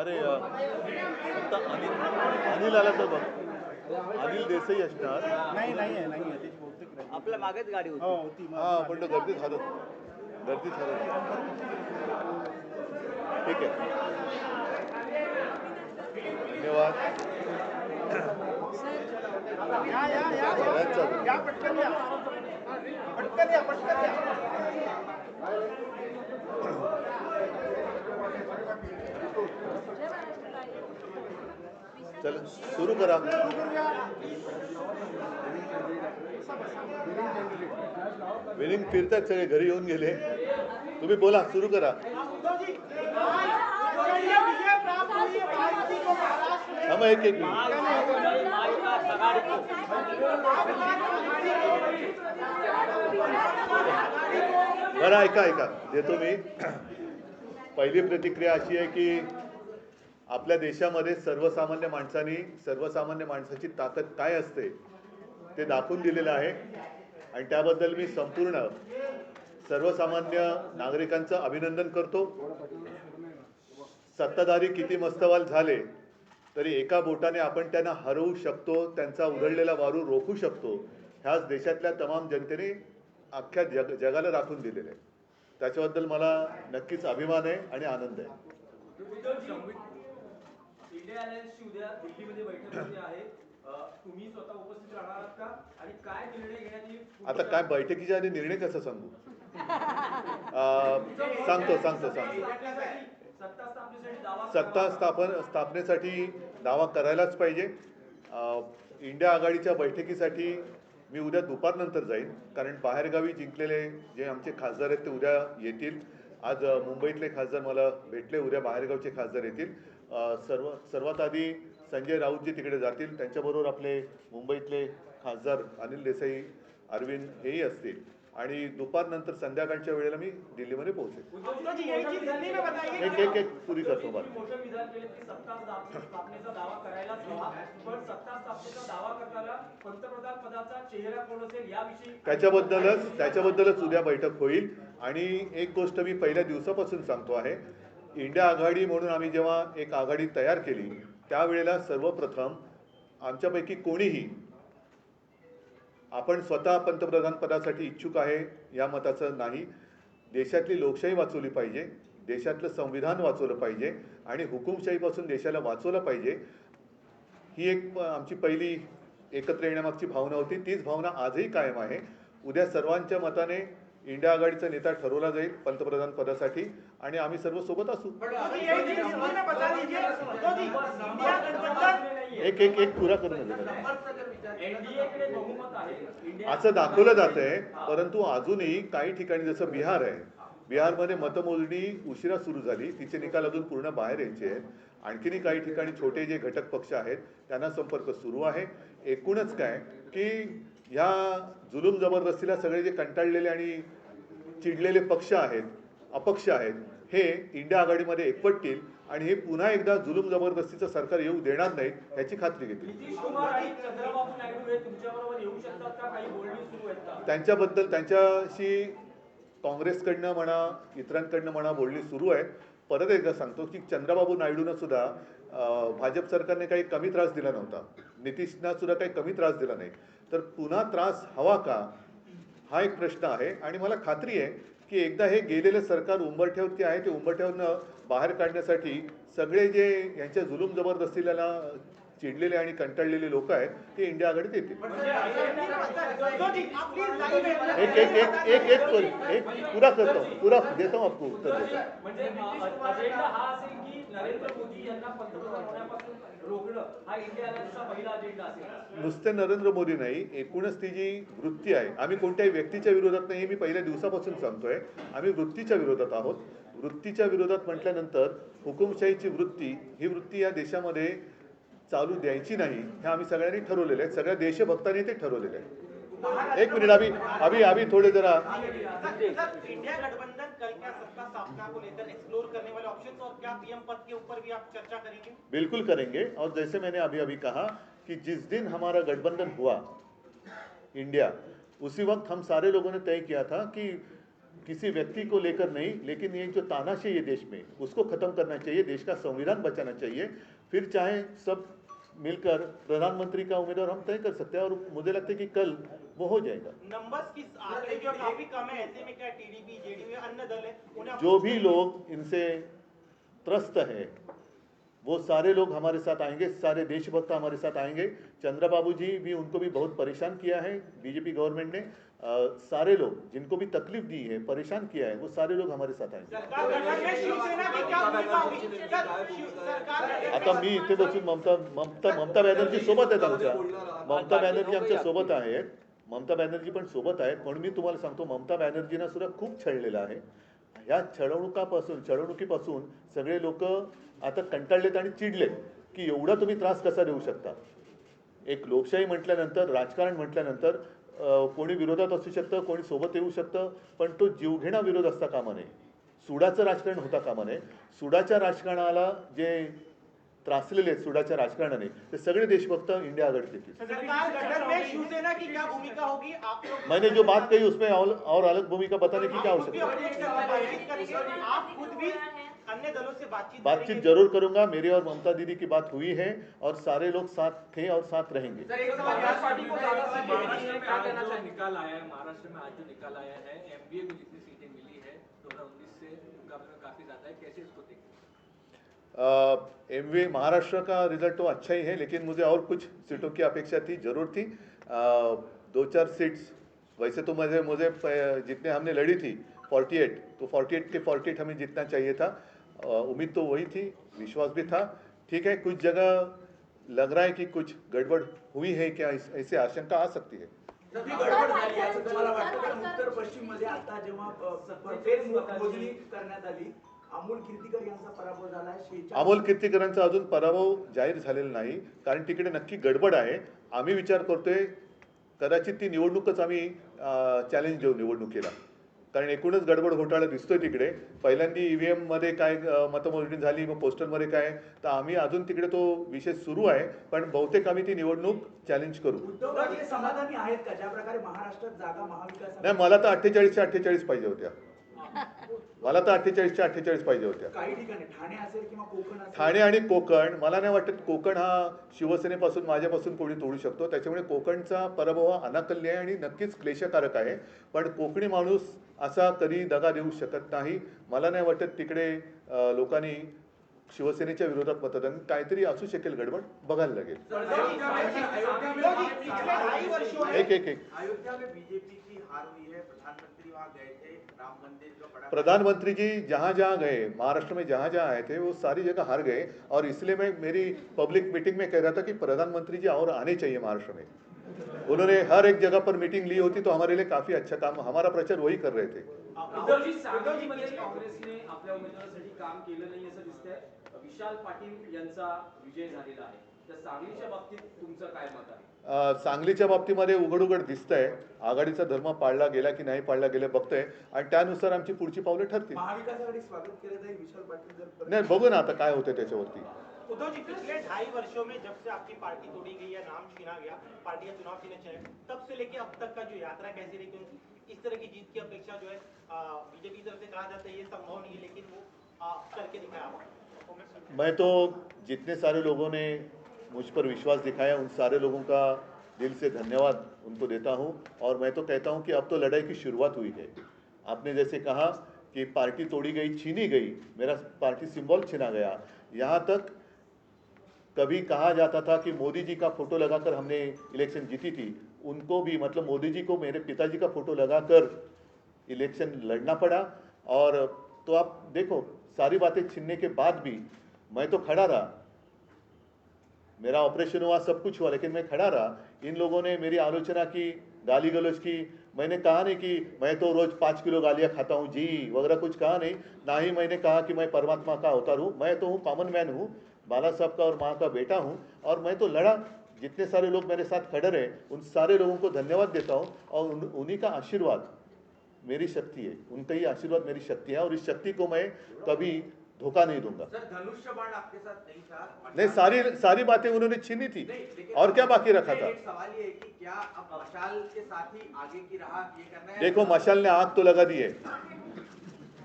अरे फक्त अनिल आला तर बघ. अनिल देसाई असणार. नाही आहे ते बहुतेक आपल्या मागेच गाडी होती. हां पण तो गर्दीत हरत ठीक आहे. धन्यवाद. या पटकन या चल सुरू करा. विनिंग फिरतात सगळे, घरी येऊन गेले. तुम्ही बोला, सुरू करा. थांबा एक मिनिट. बरं ऐका देतो मी. पहिली प्रतिक्रिया अशी आहे की आपल्या देशामध्ये सर्वसामान्य माणसाची ताकद काय असते ते दाखवून दिलेलं आहे आणि त्याबद्दल मी संपूर्ण सर्वसामान्य नागरिकांचं अभिनंदन करतो. सत्ताधारी किती मस्तवाल झाले तरी एका बोटाने आपण त्यांना हरवू शकतो, त्यांचा उधळलेला वारू रोखू शकतो. ह्याच देशातल्या तमाम जनतेने अख्ख्या जगाला दाखवून दिलेलं आहे. त्याच्याबद्दल मला नक्कीच अभिमान आहे आणि आनंद आहे. इंडिया अलायन्सची उद्या दिल्लीमध्ये बैठक होते आहे. तुम्ही स्वतः उपस्थित राहणार का आणि काय निर्णय घेण्यात येईल? आता काय बैठकीच्या आधी निर्णय कसं सांगू? सांगतो. सत्ता स्थापनेसाठी दावा करायलाच पाहिजे. इंडिया आघाडीच्या बैठकीसाठी मी उद्या दुपारनंतर जाईन, कारण बाहेरगावी जिंकलेले जे आमचे खासदार आहेत ते उद्या येतील. आज मुंबईतले खासदार मला भेटले, उद्या बाहेरगावचे खासदार येतील. सर्वात आधी संजय राऊतजी तिकडे जातील, त्यांच्याबरोबर आपले मुंबईतले खासदार अनिल देसाई, अरविंद हेही असतील आणि दुपारनंतर संध्याकाळच्या वेळेला मी दिल्लीमध्ये पोहोचेल. एक पुरी करतो. त्याच्याबद्दलच उद्या बैठक होईल. आणि एक गोष्ट मी पहिल्या दिवसापासून सांगतो आहे, इंडिया आघाडी म्हणून आम्ही जेव्हा एक आघाडी तयार केली त्यावेळेला सर्वप्रथम आमच्यापैकी कोणीही आपण स्वतः पंतप्रधान पदासाठी इच्छुक आहे या मताचं नाही. देशातली लोकशाही वाचवली पाहिजे, देशातलं संविधान वाचवलं पाहिजे आणि हुकुमशाहीपासून देशाला वाचवलं पाहिजे. ही एक आमची पहिली एकत्र येण्यामागची भावना होती. तीच भावना आजही कायम आहे. उद्या सर्वांच्या मताने इंडिया आघाडीचा नेता ठरवला जाईल पंतप्रधान पदासाठी आणि आम्ही सर्व सोबत असू. एक पुरा करून असं दाखवलं जात आहे. परंतु अजूनही काही ठिकाणी जसं बिहार आहे, बिहारमध्ये मतमोजणी उशिरा सुरू झाली, तिचे निकाल अजून पूर्ण बाहेर यायचे आहेत. आणखीनही काही ठिकाणी छोटे जे घटक पक्ष आहेत त्यांना संपर्क सुरू आहे. एकूणच काय की ह्या जुलूम जबरदस्तीला सगळे जे कंटाळलेले आणि चिडलेले पक्ष आहेत, अपक्ष आहेत, हे इंडिया आघाडीमध्ये एकवटतील आणि हे पुन्हा एकदा जुलूम जबरदस्तीचं सरकार येऊ देणार नाहीत ह्याची खात्री घेतील. त्यांच्याशी काँग्रेसकडनं म्हणा इतरांकडनं म्हणा बोलणी सुरू आहेत. परत एकदा सांगतो की चंद्रबाबू नायडूंना सुद्धा भाजप सरकारने काही कमी त्रास दिला नव्हता, नितीशना सुद्धा काही कमी त्रास दिला नाही. तर पुन्हा त्रास हवा का हा एक प्रश्न आहे. आणि मला खात्री आहे की एकदा हे गेलेलं सरकार उंबरठ्यावरती आहे ते उंबरठ्यावरनं बाहेर काढण्यासाठी सगळे जे यांच्या जुलूम जबरदस्तीला चिडलेले आणि कंटाळलेले लोक आहेत ते इंडिया आघाडीत येतील. एक पुरा करतो, पुरा देतो आपको उत्तर देतो. नुसते नरेंद्र मोदी नाही, एकूणच ती जी वृत्ती आहे, आम्ही कोणत्याही व्यक्तीच्या विरोधात नाही हे मी पहिल्या दिवसापासून सांगतोय. आम्ही वृत्तीच्या विरोधात आहोत. वृत्तीच्या विरोधात म्हटल्यानंतर हुकुमशाहीची वृत्ती, ही वृत्ती या देशामध्ये चालू द्यायची नाही हे आम्ही सगळ्यांनी ठरवलेलं आहे. सगळ्या देशभक्तांनी ते ठरवलेलं आहे. एक मिनट, अभी अभी अभी थोड़े जरा सर, इंडिया गठबंधन कल क्या सत्ता स्थापना को लेकर एक्सप्लोर करने वाले ऑप्शंस और क्या पीएम पद के ऊपर भी आप चर्चा करेंगे? बिल्कुल करेंगे। और जैसे मैंने अभी अभी कहा कि जिस दिन हमारा गठबंधन हुआ इंडिया, उसी वक्त हम सारे लोगों ने तय किया था कि किसी व्यक्ति को लेकर नहीं, लेकिन ये जो तानाशाही है देश में, उसको खत्म करना चाहिए, देश का संविधान बचाना चाहिए। फिर चाहे सब मिलकर प्रधानमंत्री का उम्मीदवार हम तय कर सकते हैं, और मुझे लगता है कि कल वो हो जाएगा। नंबर्स की आंकड़े जो काफी कम है, ऐसे में क्या टीडीपी, जेडीयू या अन्य दल है उन्हें जो भी लोग इनसे त्रस्त है वो सारे लोग हमारे साथ आएंगे, सारे देशभक्त हमारे साथ आएंगे। चंद्रबाबू जी भी, उनको भी बहुत परेशान किया है बीजेपी गवर्नमेंट ने। सारे लोग जिनको भी तकलीफ दी है, परेशान किया है, वो सारे लोग हमारे साथ आएंगे। सरकार गठन में शिवसेना की क्या भूमिका होगी? सरकार आता मी इथे बसून ममता बॅनर्जी सोबत आहेत आमच्या, ममता बॅनर्जी आमच्या सोबत आहेत, ममता बॅनर्जी पण सोबत आहेत। पण मी तुम्हाला सांगतो, ममता बॅनर्जींना सुद्धा खूप छळलेलं आहे। ह्या छळवणुकीपासून सगळे लोक आता कंटाळलेत आणि चिडलेत की एवढा तुम्ही त्रास कसा देऊ शकता। एक लोकशाही म्हटल्यानंतर, राजकारण म्हटल्यानंतर कोणी विरोधात असू शकतं, कोणी सोबत येऊ शकतं, पण तो जीवघेणा विरोध असता कामा नये, सुडाचं राजकारण होता कामा नये। सुडाच्या राजकारणाला जे त्रासलेले आहेत सुडाच्या राजकारणाने, ते सगळे देशभक्त इंडिया आघाड़ी के। सरकार गठन में शिवसेना की क्या भूमिका होगी? आप लोग मैंने जो बात कही उसमें और अलग भूमिका बताने की क्या आवश्यकता है? बातचीत करेंगे, आप खुद भी अन्य दलों से बातचीत जरूर करूंगा। मेरी और ममता दीदी की बात हुई है और सारे लोग साथ थे और साथ रहेंगे। समाजवादी पार्टी को महाराष्ट्र में आज जो निकाल आया है, महाराष्ट्र में आज जो निकाल आया है, एमबीए को जितनी सीटें मिली है 2019 से मुकाबले में काफी ज्यादा है, कैसे इसको देखते हैं? एमबीए महाराष्ट्र का रिजल्ट तो अच्छा ही है, लेकिन मुझे और कुछ सीटों की अपेक्षा थी, जरूर थी। 2-4 सीट्स, वैसे तो मुझे जितने हमने लड़ी थी 48, तो 48 के 48 हमें जीतना चाहिए था। उम्मीद तो वही थी, विश्वास भी था। ठीक है, कुछ जगह लग रहा है कि कुछ गड़बड़ हुई है क्या, ऐसे आशंका आ सकती है। सगळी गडबड झाली असं तुम्हाला वाटतं का? उत्तर पश्चिम मध्ये आता जेव्हा मोजणी करण्यात आली, अमोल कीर्तीकर यांचा पराभव झाला आहे। अमोल कीर्तीकरांचा अजून पराभव जाहीर झालेला नाही, कारण तिकडे नक्की गडबड आहे। आम्ही विचार करतोय कदाचित ती निवडणूकच आम्ही चॅलेंज देऊ निवडणुकीला, कारण एकूणच गडबड घोटाळा दिसतोय तिकडे। पहिल्यांदी ईव्हीएम मध्ये काय मतमोजणी झाली, मग पोस्टलमध्ये काय, तर आम्ही अजून तिकडे तो विषय सुरू आहे, पण बहुतेक आम्ही ती निवडणूक चॅलेंज करू। उद्धवजी समाधानी आहेत का ज्या प्रकारे महाराष्ट्रात जागा महाविकास? नाही, मला तर 48च्या 48 पाहिजे होत्या, मला तर 48च्या 48 पाहिजे होत्या। काही ठिकाणी ठाणे असेल किंवा कोकण असेल, ठाणे आणि कोकण, मला नाही वाटत कोकण हा शिवसेनेपासून माझ्यापासून कोणी तोडू शकतो, त्याच्यामुळे कोकणचा पराभव हा अनाकल्य आहे आणि नक्कीच क्लेशकारक आहे। पण कोकणी माणूस असा कधी दगा देऊ शकत नाही। मला नाही वाटत तिकडे लोकांनी शिवसेनेच्या विरोधात मतदान, काहीतरी असू शकेल गडबड, बघायला लागेल। एक अयोध्या में बीजेपी की हार हुई है, प्रधानमंत्री वहां गए थे, राम मंदिर का बड़ा प्रधानमंत्री जी जहाँ जहाँ गए, महाराष्ट्र में जहाँ जहाँ आए थे, वो सारी जगह हार गए। और इसलिए मैं मेरी पब्लिक मीटिंग में कह रहा था कि प्रधानमंत्री जी और आने चाहिए महाराष्ट्र में। उन्होंने हर एक जगह पर मीटिंग ली होती तो हमारे लिए काफी अच्छा काम, हमारा प्रचार वही कर रहे थे। उद्धवजी, सांगलीमध्ये काँग्रेसने आपल्या उमेदवारासाठी काम केलं नाही असं दिसतंय। विशाल पाटील यांचा विजय झालेला आहे, तर सांगलीच्या बाबतीत तुमचं काय मत आहे? सांगलीच्या बाबतीमध्ये उघड उघड दिसतंय आघाडीचा धर्म पाळला गेला की नाही पाळला गेला बघतोय, आणि त्यानुसार आमची पुढची पावले ठरतील। महाविकास आघाडी स्वागत केलं जाईल विशाल पाटील जर नाही, बघू ना आता काय होते त्याच्यावरती। उद्धव जी, पिछले 2.5 वर्षों में जब से आपकी पार्टी तोड़ी गई या नाम छीना गया, पार्टी का चुनाव छीने चाहिए, तब से लेके अब तक का जो यात्रा कैसी रही? क्योंकि इस तरह की जीत की अपेक्षा जो है बीजेपी की तरफ से कहा जाता है ये संभव नहीं है, लेकिन वो करके दिखाया आपने। मैं तो जितने सारे लोगों ने मुझ पर विश्वास दिखाया उन सारे लोगों का दिल से धन्यवाद उनको देता हूं। और मैं तो कहता हूं कि अब तो लड़ाई की शुरुआत हुई है। आपने जैसे कहा कि पार्टी तोड़ी गई, छीनी गई, मेरा पार्टी सिंबल छीना गया। यहाँ तक कभी कहा जाता था कि मोदी जी का फोटो लगाकर हमने इलेक्शन जीती थी, उनको भी, मतलब मोदी जी को मेरे पिताजी का फोटो लगाकर इलेक्शन लड़ना पड़ा। और तो आप देखो, सारी बातें छीनने के बाद भी मैं तो खड़ा रहा, मेरा ऑपरेशन हुआ, सब कुछ हुआ, लेकिन मैं खड़ा रहा। इन लोगों ने मेरी आलोचना की, गाली गलौज की। मैंने कहा नहीं कि मैं तो रोज 5 किलो गालियाँ खाता हूँ जी वगैरह, कुछ कहा नहीं। ना ही मैंने कहा कि मैं परमात्मा का अवतार हूँ। मैं तो हूँ कॉमन मैन हूँ, बाला साहब का और माँ का बेटा हूँ, और मैं तो लड़ा। जितने सारे लोग मेरे साथ खड़े रहे उन सारे लोगों को धन्यवाद देता हूँ और उन्हीं का आशीर्वाद मेरी शक्ति है, उनका ही आशीर्वाद मेरी शक्ति है और इस शक्ति को मैं कभी धोखा नहीं दूंगा। सर धनुष्य बाण आपके साथ नहीं था। नहीं, सारी बातें उन्होंने छीनी थी और क्या बाकी रखा था। एक सवाल ये है कि क्या अब मशाल के साथ ही आगे की राह ये करना है? देखो मशाल ने आग तो लगा दी है,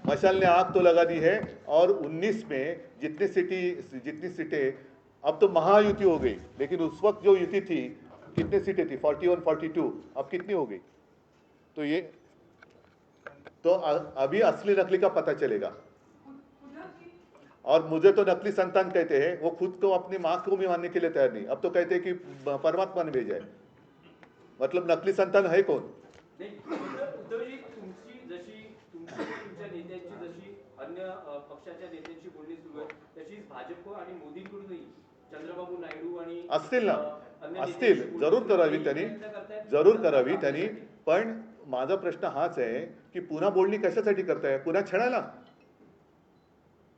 मशाल ने आग तो लगा दी है और 19 में जितनी सीटें, अब तो महायुति हो गई, लेकिन उस वक्त जो युति थी कितनी सीटें थी 41 42, अब कितनी हो गई? तो ये तो अभी असली नकली का पता चलेगा। और मुझे तो नकली संतान कहते हैं, वो खुद को अपनी माँ को भी मानने के लिए तैयार नहीं, अब तो कहते हैं कि परमात्मा ने भेजा है, मतलब नकली संतान है कौन? नाही, उद्धवजी तुमच्या नेत्यांची जशी अन्य पक्षाच्या नेत्यांची बोलणी सुरू आहे तशीच भाजप आणि मोदींकडूनही चंद्रबाबू नायडू आणि असतील ना, अन्य असतील, नेत्यांशी जरूर बोलणी करावी त्यांनी, प्रयत्न करतायत. जरूर करावी त्यांनी, पण माझा प्रश्न हाच आहे की पुन्हा बोलणी कशासाठी करताय? पुन्हा छळायला?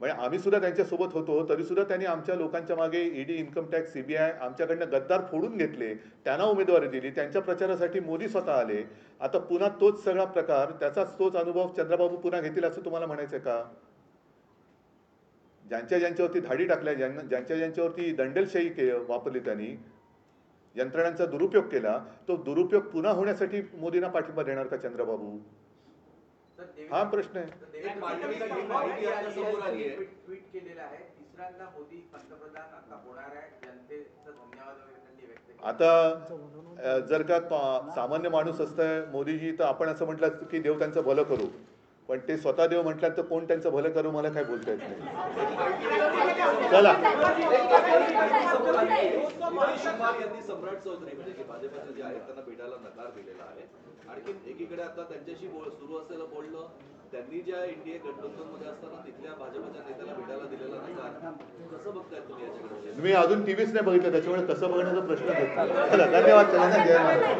म्हणजे आम्ही सुद्धा त्यांच्यासोबत होतो तरी सुद्धा त्यांनी आमच्या लोकांच्या मागे ईडी, इन्कम टॅक्स, सीबीआय आमच्याकडनं गद्दार फोडून घेतले, त्यांना उमेदवारी दिली, त्यांच्या प्रचारासाठी मोदी स्वतः आले. आता पुन्हा तोच सगळा प्रकार, तोच अनुभव चंद्रबाबू पुन्हा घेतील असं तुम्हाला म्हणायचं का? ज्यांच्यावरती धाडी टाकल्या, ज्यांच्यावरती दंडेलशाही वापरली, त्यांनी यंत्रणांचा दुरुपयोग केला, तो दुरुपयोग पुन्हा होण्यासाठी मोदींना पाठिंबा देणार का चंद्रबाबू? हा प्रश्न आहे. ट्विट केलेलं आहे, तिसऱ्यांदा मोदी पंतप्रधान आता होणार आहे, जनतेचं धन्यवाद वगैरे त्यांनी व्यक्त केले. आता जर का सामान्य माणूस असतं मोदीजी, तर आपण असं म्हटलं असतं की देव त्यांचं भलं करू, पण ते स्वतः देव म्हटलं तर कोण त्यांचं भलं करू मला काय बोलता येत नाही. चला कुमार यांनी सम्राट चौधरी म्हणजे की भाजपचे जे आहेत त्यांना भेटायला नकार दिलेला आहे. आणखी एकीकडे आता त्यांच्याशी सुरू असलेलं बोलणं, त्यांनी ज्या एनडीए गठबंधनमध्ये असताना तिथल्या भाजपच्या नेत्याला भेटायला दिलेला नकार, कसं बघताय तुम्ही याच्याकडे? मी अजून टीव्हीच नाही बघितलं, त्याच्यामुळे कसं बघण्याचा प्रश्न घेतला. धन्यवाद. चला, जय महाराज.